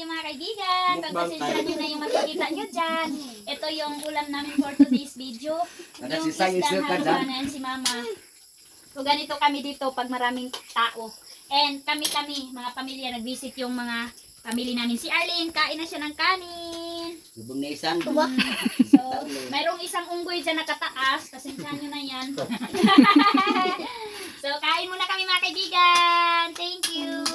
morning mga kaibigan. Pagpasensya nyo na yung makikita nyo dyan. Ito yung ulam namin for today's video. Yung isdang haluhanan si mama. So ganito kami dito pag maraming tao. And kami, mga pamilya, nag-visit yung mga pamilya namin. Si Arlene, kain na siya ng kanin. Lubong na isang. So, mayroong isang unggoy dyan nakataas. Pasensya nyo na yan. So, kain muna kami mga kaibigan. Thank you.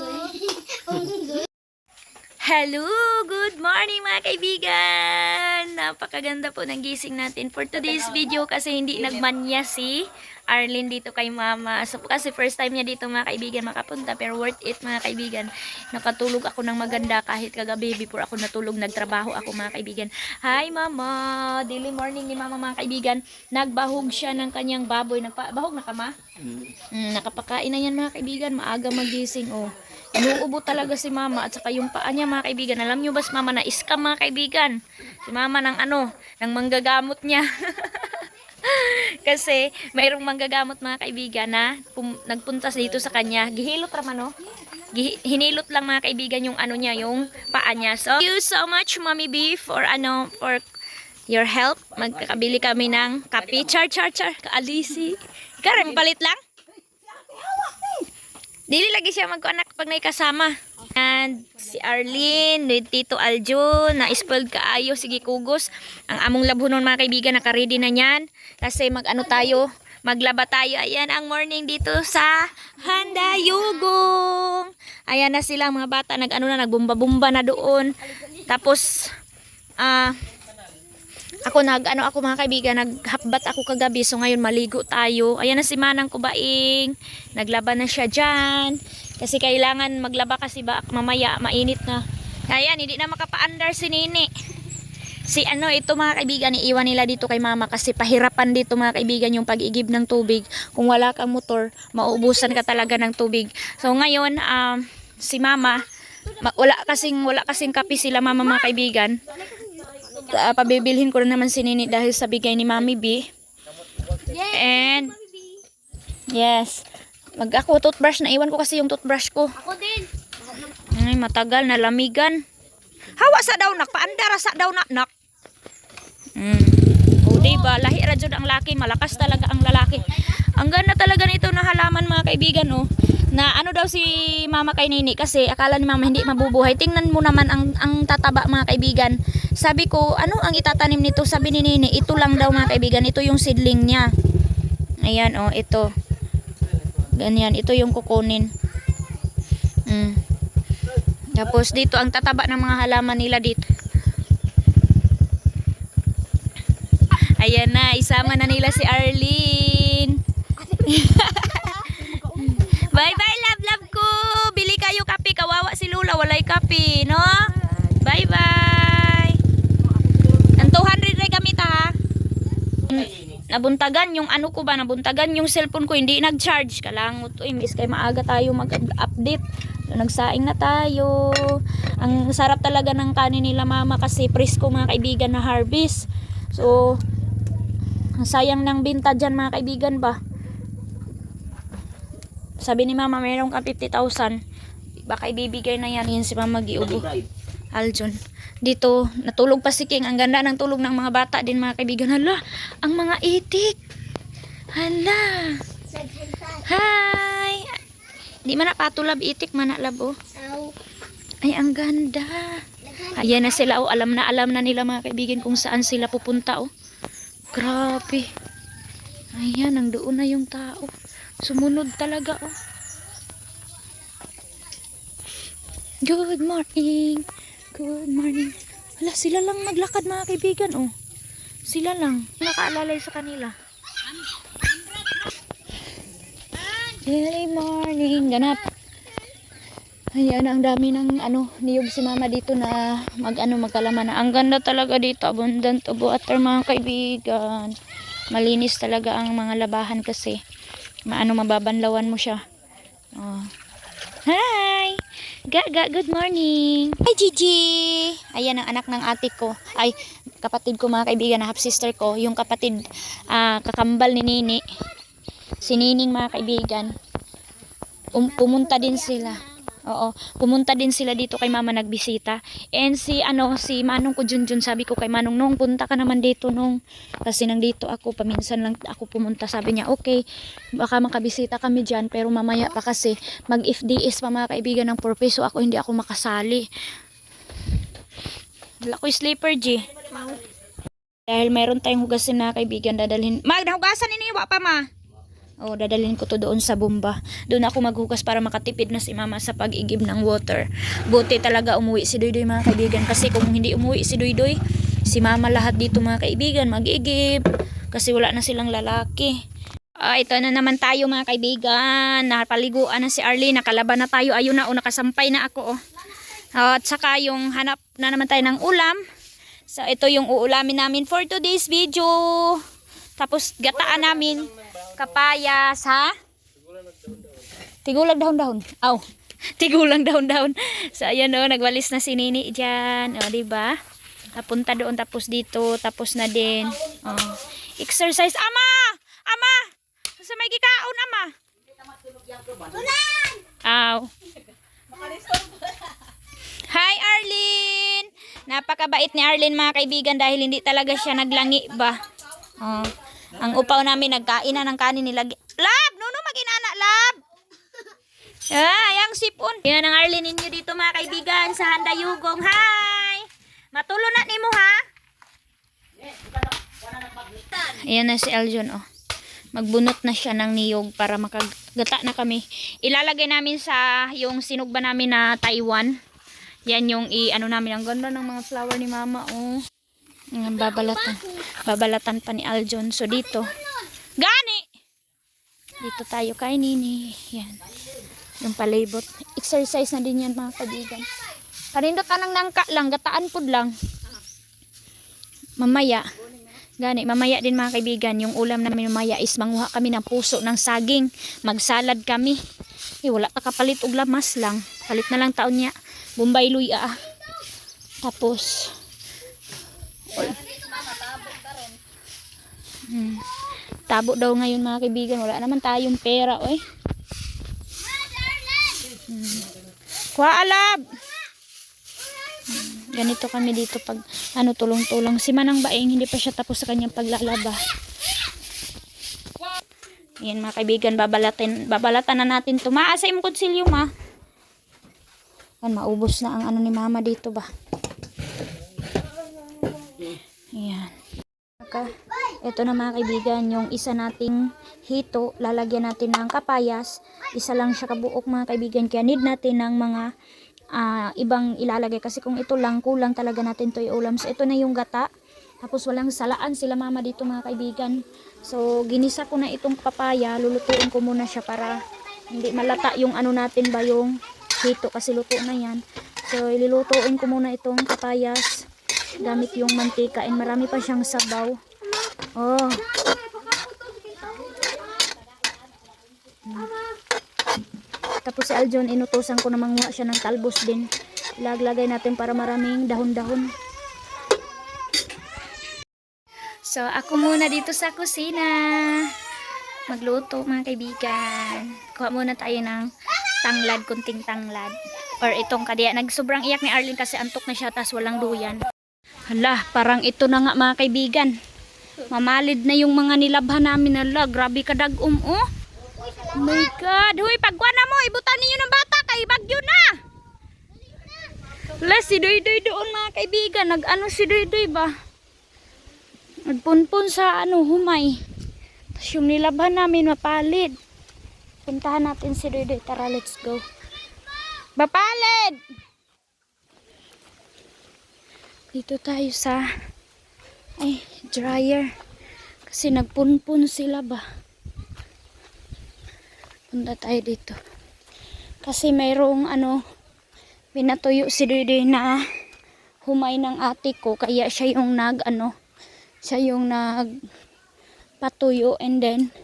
Hello! Good morning mga kaibigan! Napakaganda po ng gising natin for today's video kasi hindi nagmanya si Arlene dito kay mama. So kasi first time niya dito mga kaibigan makapunta pero worth it mga kaibigan. Nakatulog ako ng maganda kahit kagabi before ako natulog nagtrabaho ako mga kaibigan. Hi mama! Daily morning ni mama mga kaibigan. Nagbahog siya ng kanyang baboy. Bahog na ka ma? Nakapakain na yan mga kaibigan. Maaga magising oh. Inuubo talaga si mama at saka yung paa niya mga kaibigan. Alam nyo ba si mama na scam mga kaibigan? Si mama ng ng manggagamot niya. Kasi mayroong manggagamot mga kaibigan na nagpunta dito sa kanya. Gihilot raman hinilot lang mga kaibigan yung niya, yung paa niya. So, thank you so much Mommy B for for your help. Magkakabili kami ng kape. Char. Kaalisi. Ikaw palit lang? Dili lagi siya magkuanak pag may kasama. And si Arlene, with Tito Aljun, na spoiled kaayo, sige kugos. Ang among labhonon mga kaibigan, naka-ready na yan. Kasi maglaba tayo. Ayan ang morning dito sa Handayugong. Ayan na sila mga bata, nagbumba-bumba na doon. Tapos, ako mga kaibigan, naghakbat ako kagabi. So ngayon maligo tayo. Ayan na si Manang Kubaing. Naglaba na siya dyan. Kasi kailangan maglaba kasi mamaya mainit na. Ayan, hindi na makapaandar si Nini. Ito mga kaibigan, iiwan nila dito kay mama kasi pahirapan dito mga kaibigan yung pag-igib ng tubig. Kung wala kang motor, mauubusan ka talaga ng tubig. So ngayon, si mama, wala kasing kape sila mama mga kaibigan. Pabibilhin ko na naman si Nini dahil sa bigay ni Mami B. And yes, ako toothbrush na iwan ko kasi yung toothbrush ko. Ako din. Ay, matagal na lamigan. Hawa sa daw nak, paandara sa daw nak. O diba, lahi ra jud ang laki, malakas talaga ang lalaki. Ang ganda talaga nito na halaman mga kaibigan oh. Na daw si mama kay Nini kasi akala ni mama hindi mabubuhay. Tingnan mo naman ang tataba mga kaibigan. Sabi ko, ang itatanim nito? Sabi ni Nini, ito lang daw mga kaibigan. Ito yung seedling niya. Ayan oh, ito. Ganyan, ito yung kukunin. Tapos dito ang tataba ng mga halaman nila dito. Ayan na, isama na nila si Arlene. Bye-bye, love ko. Bili kayo kape. Kawawa si Lula. Walay kape, no? Bye-bye. Ang 200 rin gamit, ha? Nabuntagan yung nabuntagan yung cellphone ko. Hindi nag-charge. Kalangot. Miss kay maaga tayo mag-update. So, nagsaing na tayo. Ang sarap talaga ng kanin nila, mama, kasi presko mga kaibigan na harvest. So, sayang ng binta dyan, mga kaibigan ba? Sabi ni mama, mayroong ka 50,000. Baka ibibigay na yan. Yan si mama giubo. Aljun. Dito, natulog pa si King. Ang ganda ng tulog ng mga bata din mga kaibigan. Hala, ang mga itik. Hala. Hi. Di man na patulab itik, manalab oh. Ay, ang ganda. Ayan na sila oh. Alam na nila mga kaibigan kung saan sila pupunta oh. Grabe. Ayan, ang doon na yung tao. Sumunod talaga oh. Good morning. Good morning. Hala, sila lang naglakad mga kaibigan oh. Sila lang. Nakaalalay sa kanila. Early morning. Ganap. Ayan, ang dami ng niyog si mama dito na magkalaman na. Ang ganda talaga dito. Abundant of water mga kaibigan. Malinis talaga ang mga labahan kasi mababanlawan mo siya. Oh. Hi! Gaga, good morning! Hi, Gigi! Ayan ang anak ng ate ko. Ay, kapatid ko mga kaibigan, half sister ko. Yung kapatid, kakambal ni Nini. Si Nining mga kaibigan. Pumunta din sila. Oo, pumunta din sila dito kay mama nagbisita. And si Manong ko Junjun, sabi ko kay Manong, nung punta ka naman dito nung, kasi nandito ako, paminsan lang ako pumunta. Sabi niya, okay, baka makabisita kami dyan, pero mamaya pa kasi mag-FDS pa mga kaibigan ng purpose, so ako hindi ako makasali. Wala ko sleeper, G. Dahil meron tayong hugasin na kaibigan, dadalhin. Hugasan ninyo pa, ma. Oh, dadalhin ko to doon sa bomba. Doon ako maghugas para makatipid na si mama sa pag-igib ng water. Buti talaga umuwi si Doydoy mga kaibigan. Kasi kung hindi umuwi si Doydoy, si mama lahat dito mga kaibigan mag-igib. Kasi wala na silang lalaki. Ito na naman tayo mga kaibigan. Napaliguan na si Arlene. Nakalaban na tayo. Ayun na, nakasampay na ako. At saka yung hanap na naman tayo ng ulam. So ito yung uulamin namin for today's video. Tapos gataan namin kapayas, ha? Tigulang dahon-dahon. Aw, tigulang dahon-dahon. So ayan o, nagwalis na si Nini dyan. O, diba? Napunta doon, tapos dito, tapos na din. O, exercise. Ama! Ama! Sa may gikaon, ama. Aw. Hi, Arlene! Napakabait ni Arlene mga kaibigan dahil hindi talaga siya naglangi ba? Oh. Ang upaw namin nagkain na ng kanin nila. Lab! Nuno mag-inana, Lab! Yang sipon. Yan ang Arlene ninyo dito mga kaibigan sa Handayugong. Hi! Matulo na ni mo ha? Ayan na si Eljon oh. Magbunot na siya ng niyog para makagata na kami. Ilalagay namin sa yung sinugba namin na Taiwan. Yan yung namin. Ang ganda ng mga flower ni mama oh. Ang babalatan pa ni Aljon. So dito gani dito tayo kay Nini. Yan yung palibot, exercise na din yan mga kaibigan. Kanindot anang nangka lang, gataan pod lang mamaya. Gani mamaya din mga kaibigan, yung ulam namin mamaya is manguha kami ng puso ng saging, magsalad kami. Wala ta kapalit og lamas lang, palit na lang taon niya Bombay luya tapos tabo daw ngayon mga kaibigan, wala naman tayong pera oy. Kuha alab. Ganito kami dito pag tulong-tulong. Si Manang Baeng hindi pa siya tapos sa kanyang paglalaba. Yan mga kaibigan, babalatan na natin to. Maasay mo kutsilyo ma. Maubos na ang ni mama dito ba. Yan. Ito na mga kaibigan, yung isa nating hito, lalagyan natin ng kapayas. Isa lang siya kabuok mga kaibigan, kaya need natin ng mga ibang ilalagay. Kasi kung ito lang, kulang talaga natin to ulam. So ito na yung gata. Tapos walang salaan sila mama dito mga kaibigan. So ginisa ko na itong papaya, lulutuin ko muna siya para hindi malata yung natin ba yung hito kasi luto na yan. So ilulutuin ko muna itong kapayas gamit yung mantika, and marami pa siyang sabaw. Oh. Tapos si Aljon, inutusan ko na manguha siya ng talbos din. Ilaglagay natin para maraming dahon-dahon. So ako muna dito sa kusina magluto mga kaibigan. Kuha muna tayo ng tanglad, kunting tanglad. Or itong kadiya. Nagsobrang iyak ni Arlene kasi antok na siya, tas walang duyan. Hala, parang ito na nga mga kaibigan. Mamalid na yung mga nilabhan namin. Hala, grabe kadagom oh. Oh my God. Huy, pagkuha na mo, ibutan ninyo ng bata kay bagyo na. Hala, si Doydoy doon mga kaibigan. Si Doydoy ba? Nagpunpun sa humay. Tapos yung nilabhan namin mapalid. Puntahan natin si Doydoy. Tara, let's go. Mapalid! Dito tayo sa dryer. Kasi nagpunpun sila ba. Punta tayo dito. Kasi mayroong pinatuyo si Doydoy na humay ng ate ko. Kaya siya yung siya yung nagpatuyo, and then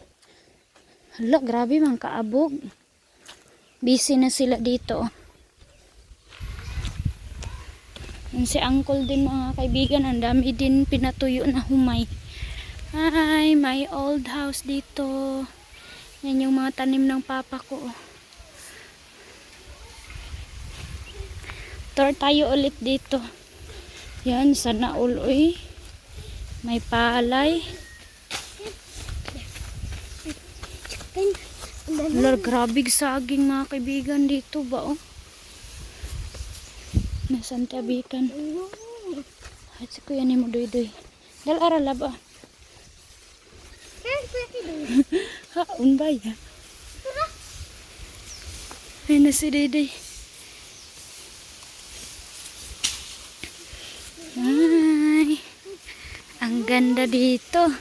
hala, grabe man kaabog. Busy na sila dito. Si uncle din mga kaibigan, ang dami din pinatuyo na humay. Hi, my old house dito. Yan yung mga tanim ng papa ko. Tour tayo ulit dito. Yan, sana all uy. May palay. Lord, grabing saging mga kaibigan dito ba oh. Nasan tabikan. At si kuya ni mo doy-doy. Dal arala ba? Haun ba ya? Ay na si Dede. Ay, ang ganda dito.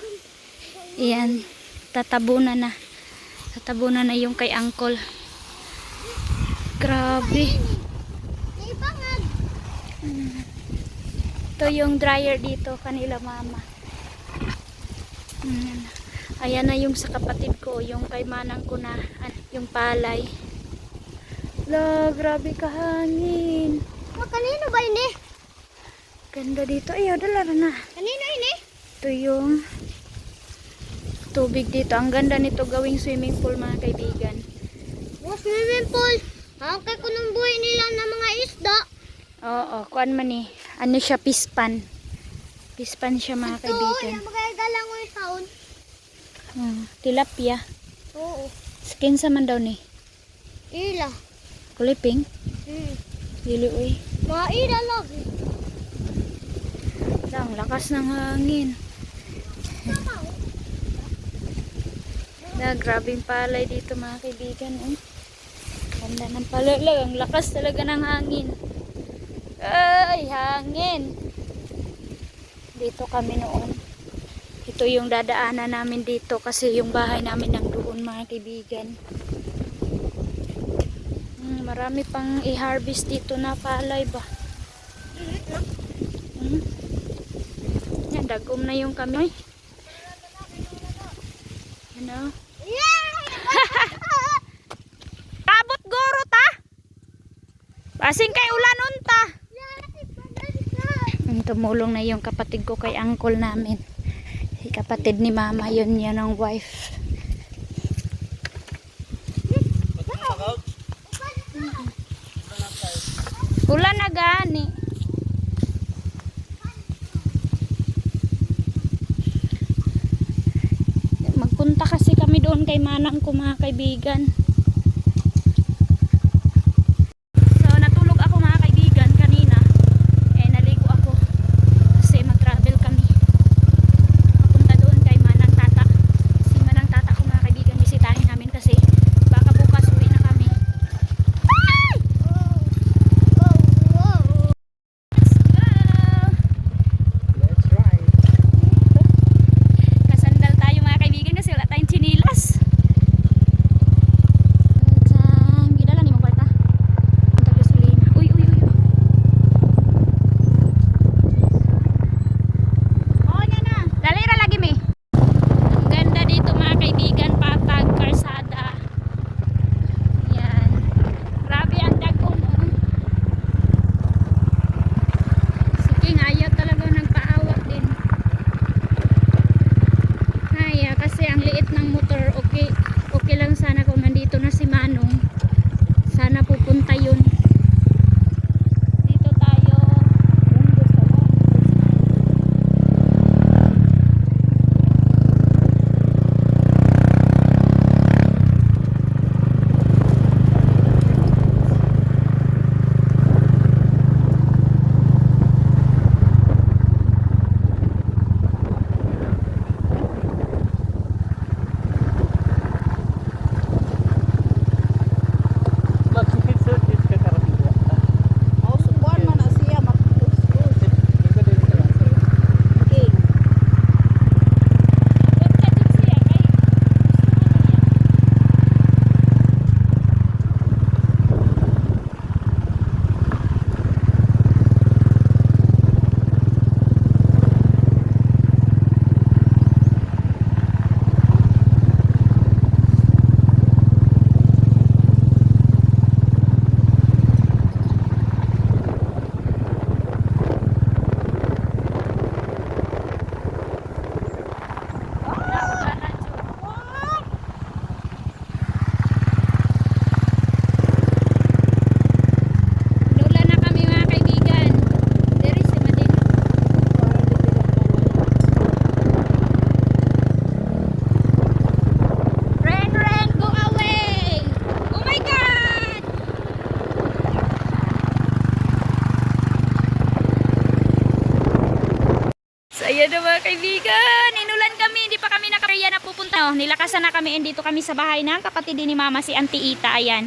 Iyan, tatabunan na. Tatabunan na yung kay Uncle. Grabe. Ito yung dryer dito kanila mama. Ayan na yung sa kapatid ko, yung kay manang ko na, yung palay. La, grabe kahangin. Kanino ba ini? Ganda dito. Ayaw, dala na. Kanino ini? Ito yung tubig dito. Ang ganda nito gawing swimming pool mga kaibigan. Oh, swimming pool. Angkay ko ng buhay nila ng mga isda. Oo, kuan man eh. Ano siya, pispan. Pispan siya mga kaibigan. Oo, magagalang ko yung taon. Tilapia. Oo. Skin sa man daw ni. Ila. Kuliping. Dili uy. Mga ila lagi. Ang lakas ng hangin. Grabing palay dito mga kaibigan. Ganda ng palay. Ang lakas talaga ng hangin. Ay, hangin. Dito kami noon. Ito yung dadaanan namin dito kasi yung bahay namin nang doon mga kaibigan. Marami pang i-harvest dito na palay ba. Yan, dagom na yung kami. Ano? Abot guro ta. Basing kay ulan unta. Tumulong na yung kapatid ko kay uncle namin. Si kapatid ni mama, yun yan ang wife. Ulan na gani. Magpunta kasi kami doon kay manang ko mga kaibigan. So natulog ako mga kaibigan kanina. Naligo ako kasi mag-travel kami. Papunta doon kay manang tata. Si manang tata ko mga kaibigan, bisitahin namin kasi baka bukas uwi na kami. Kasandal tayo mga kaibigan kasi wala tayong chinilas. Gidala ni mo kwarta. Punta gasolina. Uy. Oh, nya na. Dali ra lagi mi. Ang ganda dito mga kaibigan, patag karsada. Yan. Grabe ang dagom. Sige, ayaw talaga nagpaawak din. Kasi ang liit ng motor, okay lang sana kung nandito na si Manong. Sana pupunta yun. Dito tayo. Mas mungkin sedikit Ayan na mga kaibigan. Inulan kami. Hindi pa kami nakakaya na pupunta. Oh, nilakasan na kami. And dito kami sa bahay ng kapatid din ni Mama, si Auntie Ita. Ayan.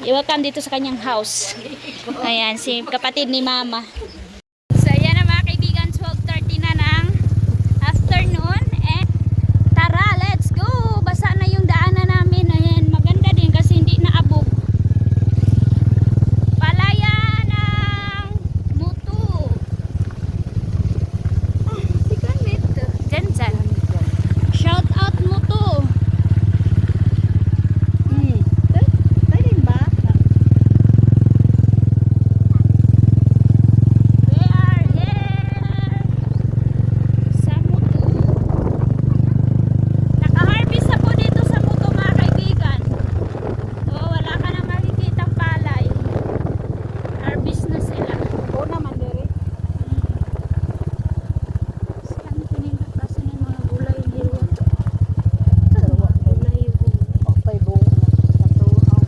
I-welcome dito sa kanyang house. Ayan, si kapatid ni Mama. So, ayan na mga kaibigan. 12:30 na ng afternoon. And tara, let's go. Basa na yung daanan namin. Ayan, maganda din kasi hindi naabog. Palaya ng Mutu. Si Kanit. Dyan. Shout out Mutu. They are here sa Mutu. Naka-harvest na po dito sa Mutu mga kaibigan. So wala ka na makikitang palay. Harvest na sila. Oo naman, Dere. Saan pinagkakasin ng mga gulay nila? Gulay po. Okay, buong sa tuhaw.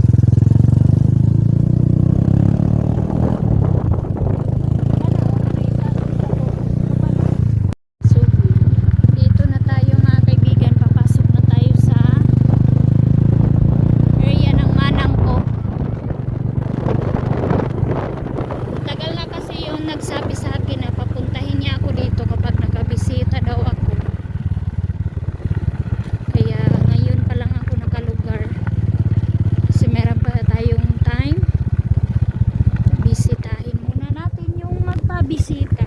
So, dito na tayo mga kaibigan. Papasok na tayo sa area ng manang ko. Tagal na kasi yung nagsabi sa akin na papuntahin niya ako dito kapag nakabisita daw ako. Kaya ngayon pa lang ako nakalugar. Kasi meron pa tayong time. Bisitahin muna natin yung magpabisita.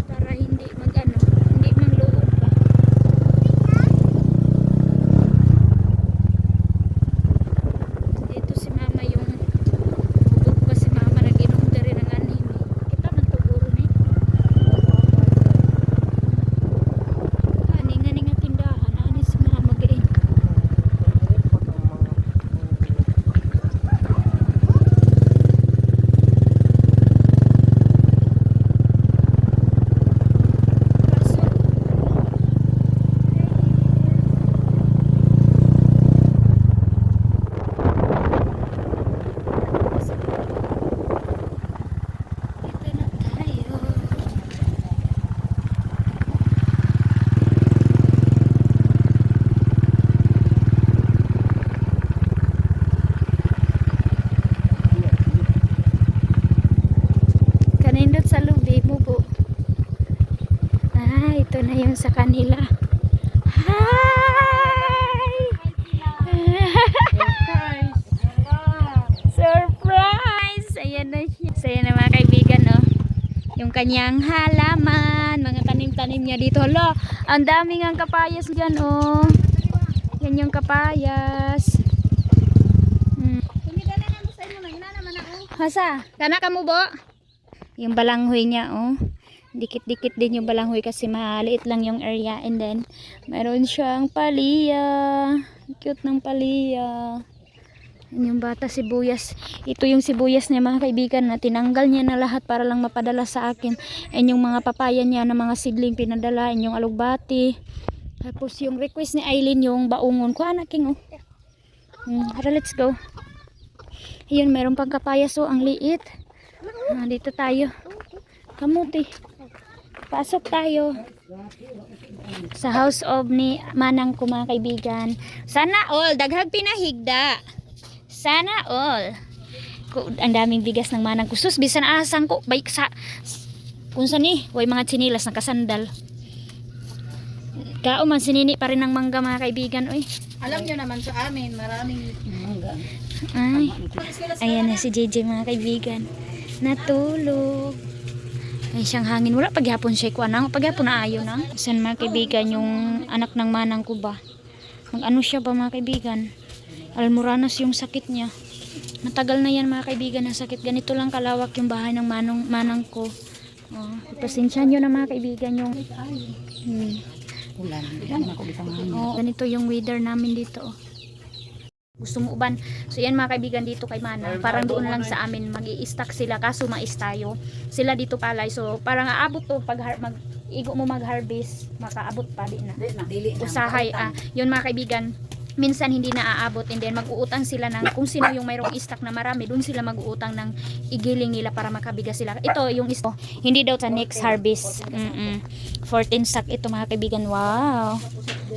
Para hindi magano, hindi mangloob pa. Dito si Mama yung bubog pa si Mama nag-inom na rin ng anime. Kita man to guro ni. Ani nga tindahan, ani si Mama gain. Ito na tayo. Kanindot sa lubi mo po. Ah, ito na yung sa kanila. Hi! Surprise! Ayan na siya. So, ayan na mga kaibigan, no? Yung kanyang halaman, mga tanim-tanim niya dito. Hala, ang daming ang kapayas dyan, oh. Yan yung kapayas. Hasa, kana ka mo, bo? Yung balanghoy niya, oh. Dikit-dikit din yung balanghoy kasi maliit lang yung area. And then, meron siyang palya. Cute ng palya. Yan yung bata sibuyas. Ito yung sibuyas niya mga kaibigan na tinanggal niya na lahat para lang mapadala sa akin. And yung mga papaya niya na mga seedling pinadala. And yung alugbati. Tapos yung request ni Aileen yung baungon. Kuha na king, oh. Tara, let's go. Ayun, meron pang kapayas, oh. Ang liit. Dito tayo. Kamuti. Pasok tayo sa house of ni manang ko mga kaibigan. Sana all daghag pinahigda. Sana all. Ang daming bigas ng manang ko. Sus, bisan asang ko bike sa kung saan ni way mga tsinilas nakasandal. Kao man sinini pa rin ng mangga mga kaibigan, oy. Alam nyo naman sa amin, maraming mangga. Ay. Ayan na si JJ mga kaibigan. Natulog. Ay siyang hangin. Wala paghapon siya kuha na. Paghapon na ayaw na. Saan mga kaibigan yung anak ng manang ko ba? Mag-ano siya ba mga kaibigan? Almoranas yung sakit niya. Matagal na yan mga kaibigan ng sakit. Ganito lang kalawak yung bahay ng manang ko. Oh, pasensya nyo na mga kaibigan yung Ulan. oh, ganito yung weather namin dito. Oh. Gusto mo uban. So yan mga kaibigan dito kay Manang. Parang doon lang sa amin mag-i-stack sila kaso mais tayo. Sila dito palay. So parang aabot to pag igo mo mag-harvest, makaabot pa di na. Dili na. Usahay yun mga kaibigan. minsan hindi naaabot, and then mag-uutang sila ng kung sino yung mayroong stock na marami, dun sila mag-uutang ng igiling nila para makabigas sila. Ito yung hindi daw sa next harvest. 14 sack ito mga kaibigan. Wow.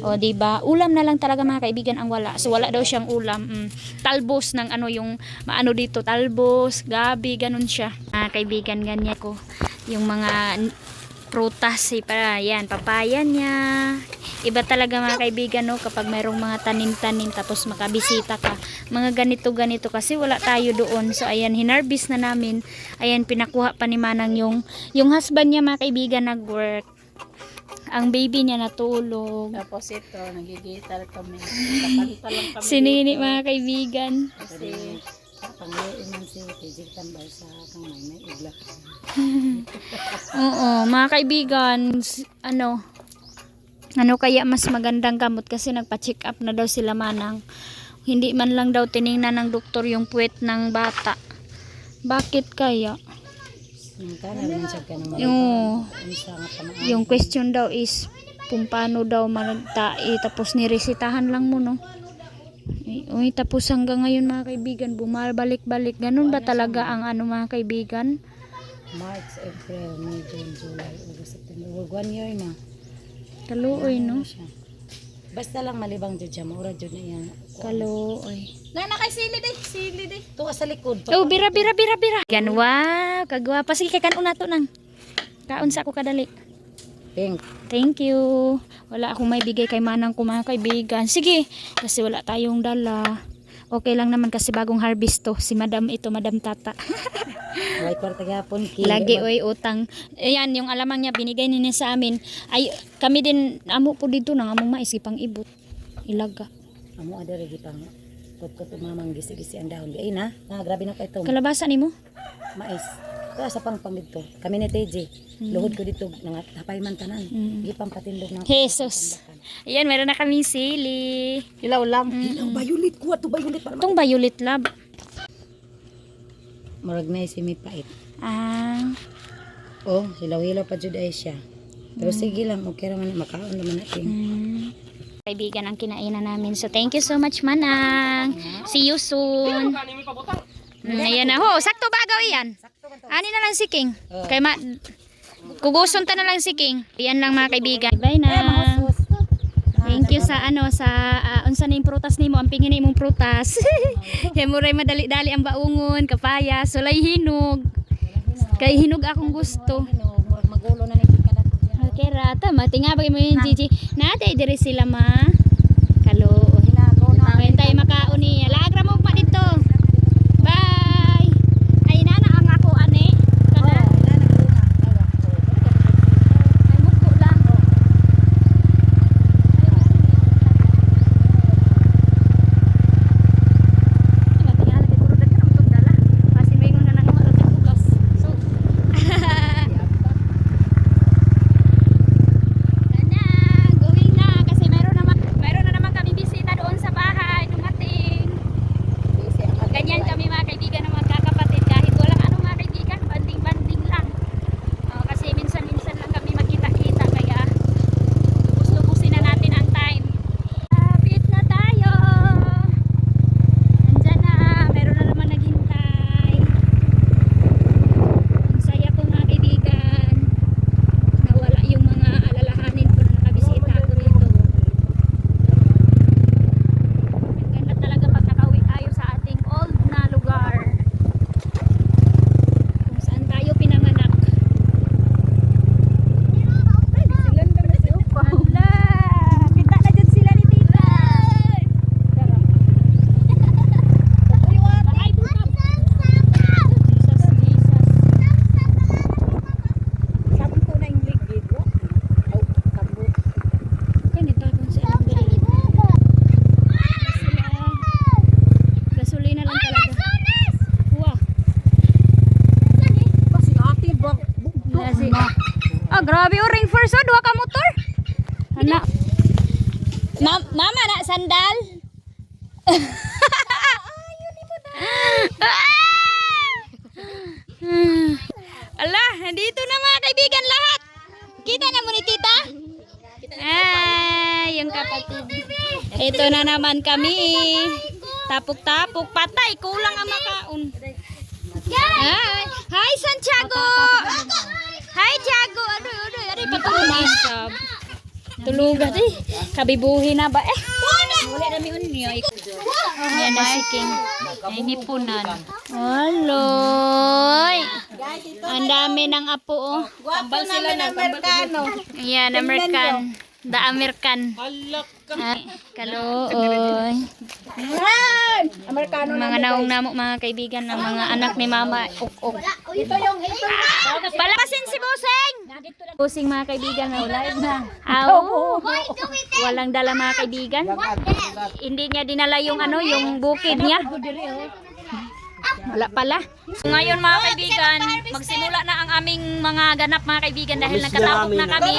O diba, ulam na lang talaga mga kaibigan ang wala. So wala daw siyang ulam. Talbos ng ano yung maano dito, talbos, gabi, ganun siya. Mga kaibigan, ganyan ko yung mga prutas, para yan, papaya niya. Iba talaga mga kaibigan, no, kapag mayroong mga tanim-tanim tapos makabisita ka. Mga ganito-ganito kasi wala tayo doon. So ayan, hinarbis na namin. Ayan, pinakuha pa ni Manang yung husband niya mga kaibigan nag-work. Ang baby niya natulog. Tapos ito, nagigitar kami. Kapalitan lang kami Sinini dito. mga kaibigan. Kasi pangliin man si Tijik tambay sa kang may igla. Oo, mga kaibigan, ano kaya mas magandang gamot kasi nagpa-check up na daw sila Manang. Hindi man lang daw tiningnan ng doktor yung puwet ng bata. Bakit kaya? Yung kanan man siya ka naman. Yung question daw is kung paano daw magtai, tapos niresitahan lang mo, no? Uy, tapos hanggang ngayon mga kaibigan, bumabalik-balik. Ganun ba talaga ang mga kaibigan? March, April, May, June, July, August, September. 1 year na. Kaluoy, no? Siya. Basta lang malibang dyan siya. Maura dyan na yan. Kaluoy. Kay sili day. Tuwa sa likod. Oh, bira. Ganwa, kagwapa. Sige, kakan una to nang. Kaon sa ako kadali. Pink. Thank you. Wala akong may bigay kay Manang ko mga kaibigan. Sige, kasi wala tayong dala. Okay lang naman kasi bagong harvest to. Si Madam Tata. May kwarta gapon. Lagi oy utang. Ayan, yung alamang niya binigay niya sa amin. Ay, kami din amo po dito nang among mais ipang ibot. Ilaga. Amo ada lagi pang kot mamang gisi-gisi ang dahon. Ay na, grabe na kayo ito. Kalabasa nimo? Mais. Kaya sa pang dito. Kami ni TJ. Luhod ko dito. Napay man tanan. Gipang patindog ng Jesus. Ayan, meron na kaming sili. Hilaw lang. Hilaw, violet. Kuha to violet. Itong violet lab. Marag na si may pait. Ah, Oh, hilaw-hilaw pa jud ay siya. Pero sige lang, okay naman makaon naman natin. kaibigan ang kinainan namin. So thank you so much Manang. See you soon. Ayan na ho, sakto bagaw iyan. Ani na lang si King. Kay kuguson ta na lang si King. Iyan lang mga kaibigan. Bye na. Thank you sa unsa ning prutas nimo, ang pingin nimong prutas. Hemuray madali-dali ang baungon, kapaya, sulay hinog. Kay hinog akong gusto. Murag magulo na ni kada to. Okay ra, tama tingabag mo yung Gigi. Natay diri sila ma. Kalo. Ngayon tayo makaon niya. Laag ra mo pa dito. Bye. Ay nana ang ako ane. Kana. Ay muko lang. Grabe o ring first duha ka motor. Ana. Mama na sandal. Allah, nandito na mga kaibigan lahat. Kita na mo ni tita? Ay, yung kapatid. Ito na naman kami. Tapok-tapok. Patay. Kulang ang makaon. Hi. Hi, Santiago. Hi, Tiago. Ano, patulog. Tulugan eh. Kabibuhi na ba eh? Wala na mi unyo. Yan na si King. Inipunan. Aloy. Ang dami ng apo oh. Tambal sila ng Amerikano. Yan, American. The American. Ay, kalooy. Amerikano Mga naong namo mga kaibigan ng mga anak ni Mama Uk-uk. ito. Palapasin si Busing! Busing mga kaibigan. Live na. Aw. Walang dala mga kaibigan. Hindi niya dinala yung ano, yung bukid niya. Wala pala. So, ngayon mga kaibigan, magsimula na ang aming mga ganap mga kaibigan dahil nagkatapok na kami.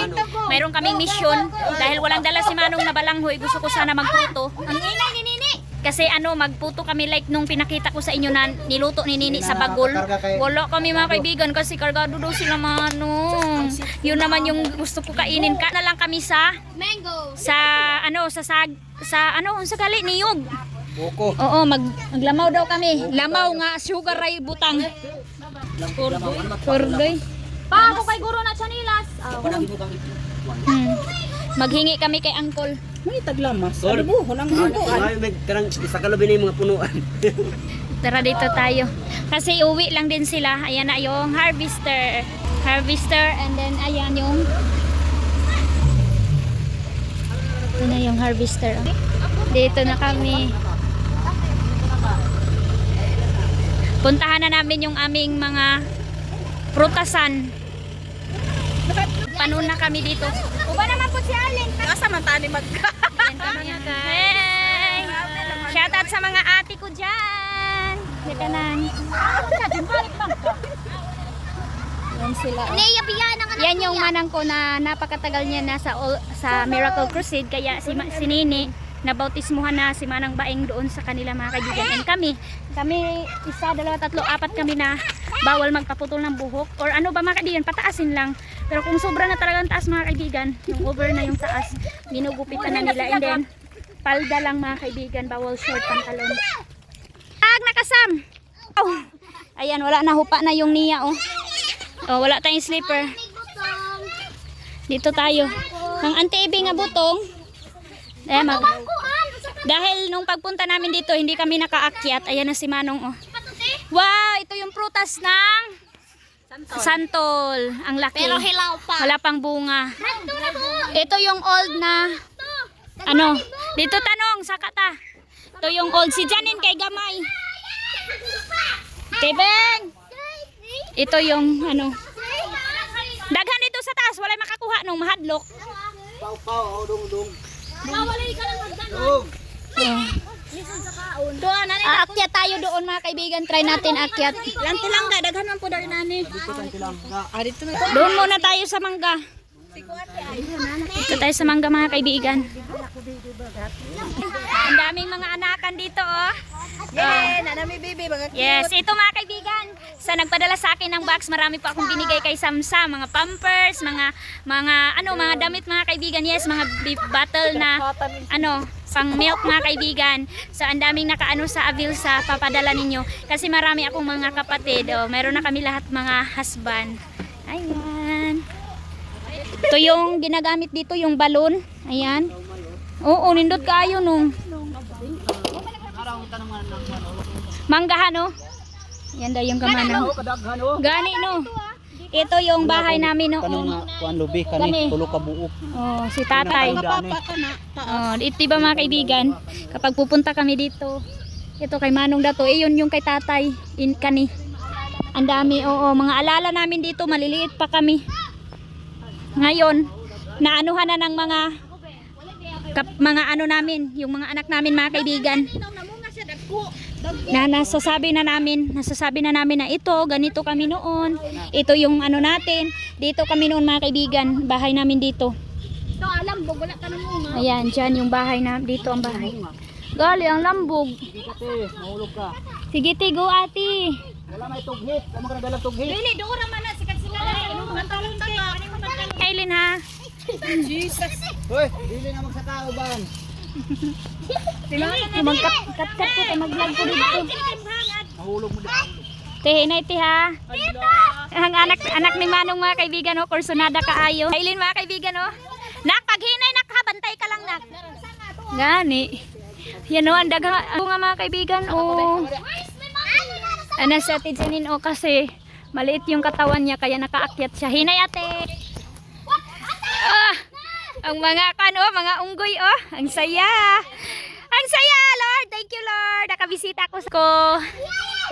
Mayroon kaming mission dahil walang dala si Manong na balanghoy. Gusto ko sana magputo. Ang ingay ni Nini. Kasi ano, magputo kami like nung pinakita ko sa inyo na niluto ni Nini sa bagol. Wala kami mga kaibigan kasi kargado daw sila Manong. Yun naman yung gusto ko kainin. Ka na lang kami sa Mango. sa ano sa sa gali niyog. Buko. Oo, maglamaw daw kami. Lamaw nga sugar ray butang. Kurdoy. Pa ako kay guro na chanilas. Maghingi kami kay Uncle. May taglamas. Sir. Ano mo? Hunang Ay, may karang isa ka labi na yung mga punuan. Tara dito tayo. Kasi uwi lang din sila. Ayan na yung harvester. Harvester and then ayan yung ito na yung harvester. Dito na kami. Puntahan na namin yung aming mga prutasan. Paano na kami dito? Uba naman po si Allen. Asa man tani magka. Hey! Shoutout sa mga ate ko dyan. Dito na. Yan sila. Oh. Yan yung manang ko na napakatagal niya na sa Miracle Crusade. Kaya si Nini, nabautismuhan na si Manang Baeng doon sa kanila mga kaibigan. And kami, isa, dalawa, tatlo, apat kami na bawal magpaputol ng buhok. Or ano ba mga kaibigan, pataasin lang. Pero kung sobra na talagang taas mga kaibigan, yung over na yung taas, ginugupitan na nila. And then, palda lang mga kaibigan, bawal short pantalon. Nakasam! Oh, ayan, wala na, hupa na yung niya oh. Oh, wala tayong slipper. Dito tayo. Ang anti-ibi nga butong. Dahil nung pagpunta namin dito, hindi kami nakaakyat. Ayan na si Manong oh. Wow, ito yung prutas ng santol. Ang laki. Pero hilaw pa. Wala pang bunga. Ito yung old na ano, dito tanong sa kata. Ito yung old si Janine kay Gamay. Kay Beng. Ito yung ano. Daghan dito sa taas, wala makakuha nung mahadlok. Pau, dong. Mawalay ka lang magdanon. Doon, aakyat tayo doon mga kaibigan. Try natin akyat. Lang tilangga daghan man po dari nani. Dito na. Doon muna tayo sa mangga. Dito tayo sa mangga mga kaibigan. Ang daming mga anakan dito oh. Yeah, nanami baby mga Yes, ito mga kaibigan. Sa nagpadala sa akin ng box, marami pa akong binigay kay Samsa, mga pampers, mga damit mga kaibigan. Yes, mga bottle na pang milk mga kaibigan. So ang daming nakaano sa Avilsa papadala ninyo kasi marami akong mga kapatid. Oh, meron na kami lahat mga husband. Ayan. Ito yung ginagamit dito, yung balon. Ayan. Oo, nindot kayo nung. Manggahan no? Yan daw yung kamano. Gani no? Ito yung bahay namin no. Kuan lubi Gani. tulo ka buok. Oh, si tatay. Oh, ito ba mga kaibigan? Kapag pupunta kami dito, ito kay Manong dato, yun yung kay tatay. Kani. Ang dami, oo, mga alala namin dito, maliliit pa kami. Ngayon, naanuhan na ng mga ano namin, yung mga anak namin mga kaibigan. Nasasabi na namin na ito, ganito kami noon. Ito yung ano natin. Dito kami noon mga kaibigan, bahay namin dito. Ayan, dyan yung bahay na, dito ang bahay. Gali, ang lambog. Sige, tigo ate. Wala may tughit, wala ka dala tughit. Dili doon man na sikat sila. Ano man talon ka. Kailin ha. Jesus. Hoy, dili na magsaka uban. Magkat-kat ko kay mag-vlog ko dito. Mahulog mo dito. Hinay ti ha. Ang anak ni Manong mga kaibigan oh, kursonada kaayo. Kailin mga kaibigan oh. Nak pag hinay nak ha, bantay ka lang nak. Gani. Yan oh, ang daga nga mga kaibigan oh. Ano sa tijinin oh kasi maliit yung katawan niya kaya nakaakyat siya. Hinay ate. Ah, ang mga mga unggoy oh. Ang saya. Ang saya, Lord. Thank you, Lord. Nakabisita ko.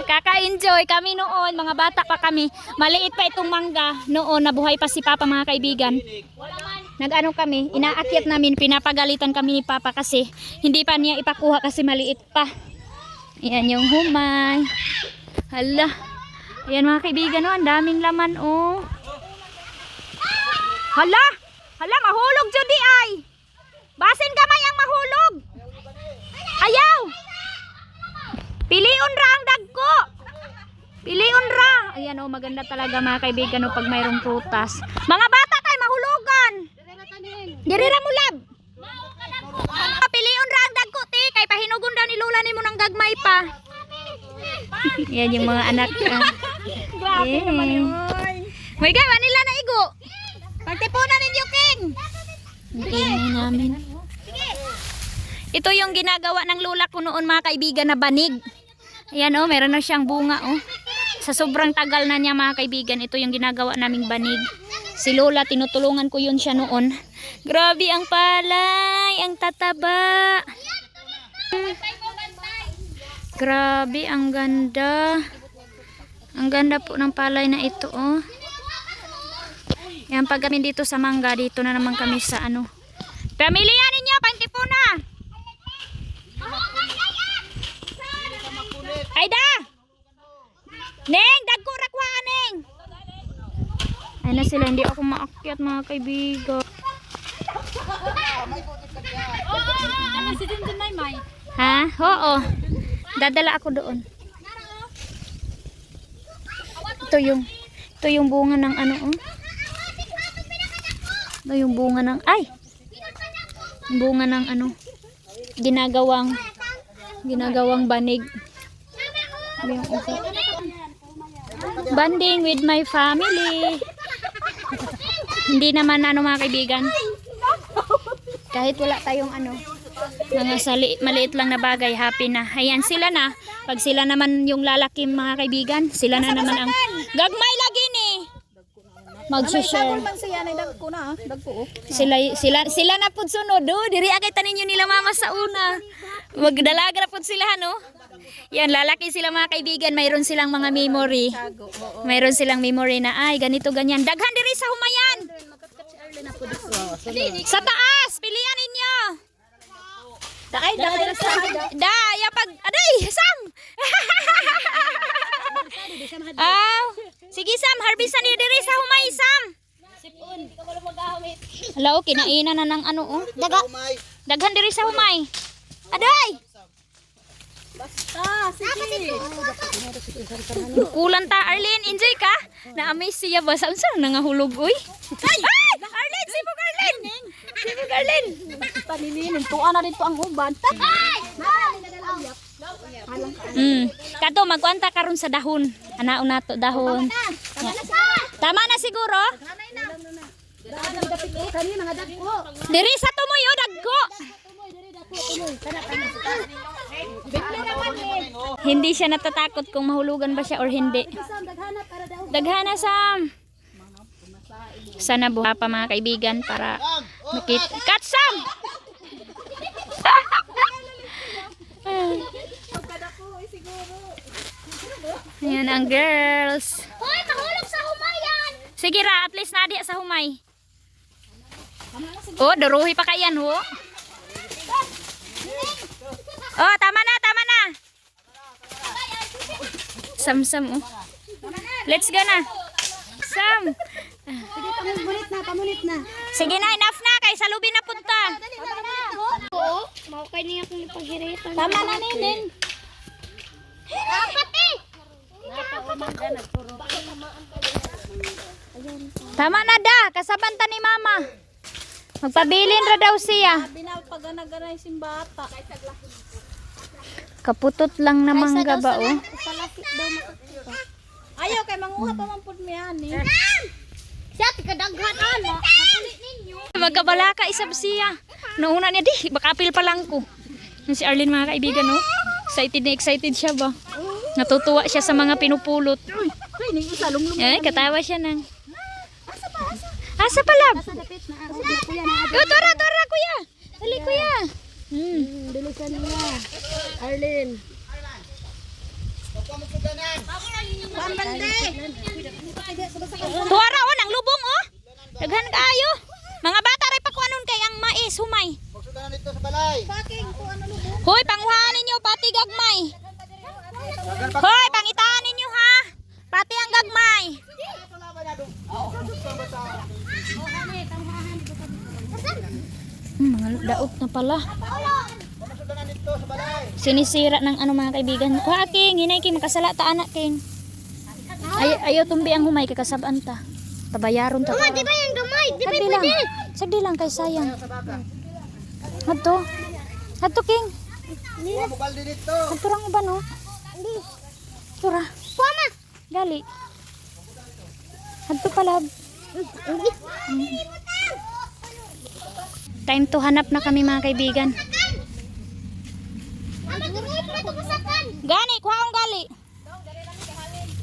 Kaka-enjoy kami noon. Mga bata pa kami. Maliit pa itong mangga. Noon, nabuhay pa si Papa, mga kaibigan. Nag-ano kami, inaakyat namin. Pinapagalitan kami ni Papa kasi hindi pa niya ipakuha kasi maliit pa. Ayan yung humay. Hala. Ayan mga kaibigan, oh, ang daming laman, oh. Hala. Hala, mahulog, Judy, ay. Basin kamay ang mahulog. Ayaw! Piliun ra ang dagko! Piliun ra! Ayan o, maganda talaga mga kaibigan o pag mayroong prutas. Mga bata kay mahulugan! Dirira mo lab! Piliun ra ang dagko, ti! Kay pahinugon daw ni Lola ni mo ng gagmay pa. Yan yung mga anak. Grabe naman yun. May gawa nila na igo. Pagtipunan ninyo, King! Ingay namin. Ito yung ginagawa ng lola ko noon mga kaibigan na banig. Ayan oh, meron na siyang bunga oh. Sa sobrang tagal na niya mga kaibigan, ito yung ginagawa naming banig. Si lola, tinutulungan ko yun siya noon. Grabe ang palay, ang tataba. Grabe, ang ganda. Ang ganda po ng palay na ito oh. Yan, pag kami dito sa mangga, dito na naman kami sa ano. Pamilya ninyo, pantipuna. Aida! Neng, dagko rakwa neng. Ay na sila, hindi ako maakyat mga kaibigan. Ano si Dindin na may? Ha? Oo. Dadala ako doon. Ito yung bunga ng ano oh. Ito yung bunga ng bunga ng ano ginagawang banig. Banding with my family. Hindi naman ano mga kaibigan, kahit wala tayong ano mga maliit lang na bagay, happy na. Ayan sila na. Pag sila naman yung lalaki mga kaibigan, sila na naman ang gagmay lagi ni mag-share. Sila na pud sunod do. Diri akita ninyo nila mama sa una. Magdalaga na pud sila no. Yan, lalaki sila mga kaibigan, mayroon silang mga memory. Mayroon silang memory na ay ganito ganyan. Daghan diri sa humayan. Sa taas, pilihan ninyo. Ya pag aday, Sam. Sige Sam, harbisan ni diri sa humay Sam. Hello, kinainan na ng ano oh. Daghan diri sa humay. Aday. Kulan ta Arlene, enjoy ka? Na-amaze siya ba? Saan nangahulog oy? Ay! Arlene, sipog Arlene! Sipog Arlene! Paninin, tuwa na dito ang uban. Kato, magkwanta karon sa dahon. Anaon nato dahon. Tama na siguro? Diri sa tumoy o dagko. Hindi siya natatakot kung mahulugan ba siya or hindi. Daghana Sam. Sana buha pa mga kaibigan para makita. Cut Sam! Ayan ang girls. Hoy, mahulog sa humayan! Sige ra, at least nadi sa humay. Oh, daruhi pa kayan ho. Oh, tama na, tama na. Sam oh. Let's go na. Sam. Pamunit na. Sige na, enough na kay sa lubi na punta. Oo, maukay niya akong ipaghiritan. Tama na ninin. Pati! Tama na da, kasabanta ni mama. Magpabilin ra daw siya. Binapagana-gana yung simbata. Kaputot lang na mangga ba oh. Palapit daw makakita. Ayaw kay manguha pa man pud mi ani. Siya, tikadaghan ala. Kapulit ninyo. Magkabalaka isab siya. Nauna niya di, bakapil pa lang ko. Yung si Arlene mga kaibigan no. Excited na excited siya ba. Natutuwa siya sa mga pinupulot. Ay, ning isa lumlum. Ay, katawa siya nang. Asa pa lab? Tora, tora kuya. Dali kuya. Bilisan niya. Arlene. Tuwara oh, nang lubong oh. Daghan kaayo. Mga bata ray pakuanon kay ang mais humay. Magsudanan dito sa balay. Hoy, panguhaan ninyo pati gagmay. Hoy, pangitaan ninyo ha. Pati ang gagmay. Mga daot na pala. Magsudanan dito sa balay. Sinisira ng ano mga kaibigan. Kuha king, hinay king makasala ta anak king. Ayaw tumbi ang humay kakasaban ta. Tabayaron ta. Di ba yung gamay? Di ba Sagdi lang. Sagdi lang kay sayang. Hadto. Hadto king. Huwag mo balde dito. Hadto rang uban oh. Tura. Pama. Gali. Hadto pala. Time to hanap na kami mga kaibigan. Gani, kuha akong gali.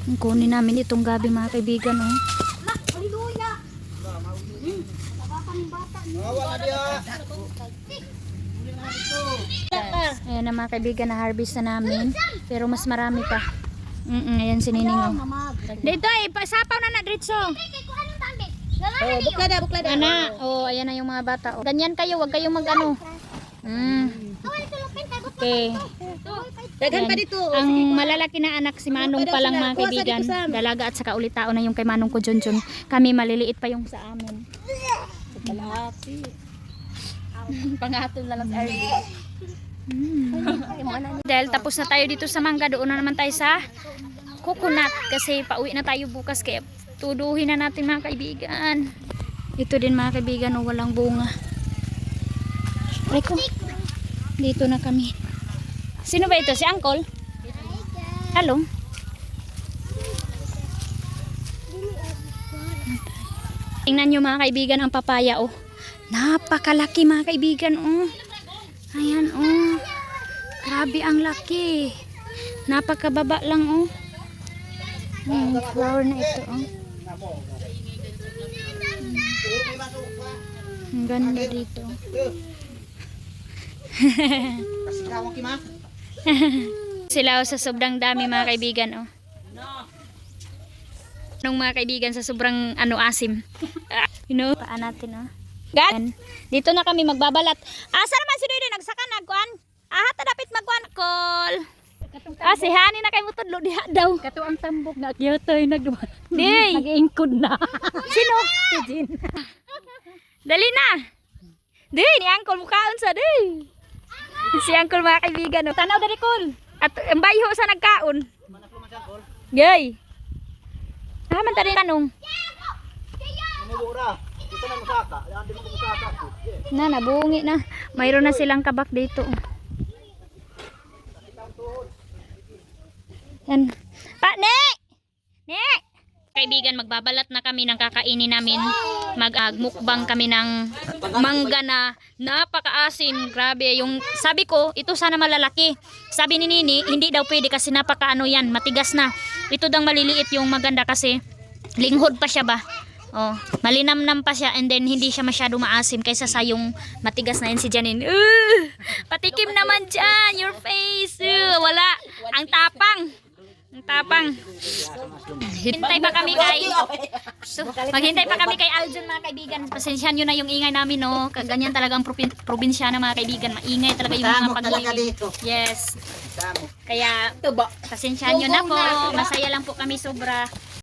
Ang kunin namin itong gabi mga kaibigan oh. Wala na diya. Ayan na mga kaibigan, na harvest na namin. Pero mas marami pa. Ayan si Nining oh. Dito sapaw na na Dritso. Oh, buklada, buklada. Ana, oh, ayan na yung mga bata. Oh. Ganyan kayo, wag kayong mag-ano. Okay. Daghan pa dito. Ang malalaki na anak si Manong pa lang mga kaibigan. Dalaga at saka ulitao na yung kay Manong ko Junjun. Kami maliliit pa yung sa amin. Kalahati. Pangatol na lang sa Arlie. Dahil tapos na tayo dito sa mangga, doon na naman tayo sa coconut. Kasi pauwi na tayo bukas kaya tuduhin na natin mga kaibigan. Ito din mga kaibigan, oh, walang bunga. Ay ko. Dito na kami. Sino ba ito? Si Uncle? Hello? Tingnan nyo mga kaibigan ang papaya oh. Napakalaki mga kaibigan oh. Ayan oh. Grabe ang laki. Napakababa lang oh. Flower na ito oh. Ang ganda dito. Kasi kawang kima. Sila oh, sa sobrang dami mga kaibigan oh. Nung mga kaibigan sa sobrang asim. You know, paan natin oh. Gan. Dito na kami magbabalat. Asa naman si Doy nagsaka nagkuan? Aha ta dapit magkuan call. Si Hani na kay mutudlo diha daw. Kato ang tambok na kyotoy Dey. nag-ingkod na. Sino? Dali na. Dey, ni Uncle mukhaon sa dey. Si Uncle mga kaibigan oh. Tanaw dali kol. At ang bayho sa nagkaon. Gay. Man tadi kanong. Manubura. Ito na musaka. Yan din mo musaka. Na nabungi na. Mayroon na silang kabak dito. Yan. Pa, ne! Kaibigan, magbabalat na kami ng kakainin namin. Mag-mukbang kami ng mangga na napakaasim. Grabe. Yung sabi ko, ito sana malalaki. Sabi ni Nini, hindi daw pwede kasi napakaano yan. Matigas na. Ito daw maliliit yung maganda kasi linghod pa siya ba. Oh, malinamnam pa siya and then hindi siya masyado maasim kaysa sa yung matigas na yun si Janine. Patikim naman dyan, your face. Wala. Ang tapang. Ang tapang. Hintay pa kami kay maghintay pa kami kay Aljon mga kaibigan. Pasensyahan nyo na yung ingay namin no. Ganyan talaga ang probinsya na mga kaibigan. Maingay talaga yung mga pagliling. Yes. Kaya pasensyahan nyo na po. Masaya lang po kami sobra.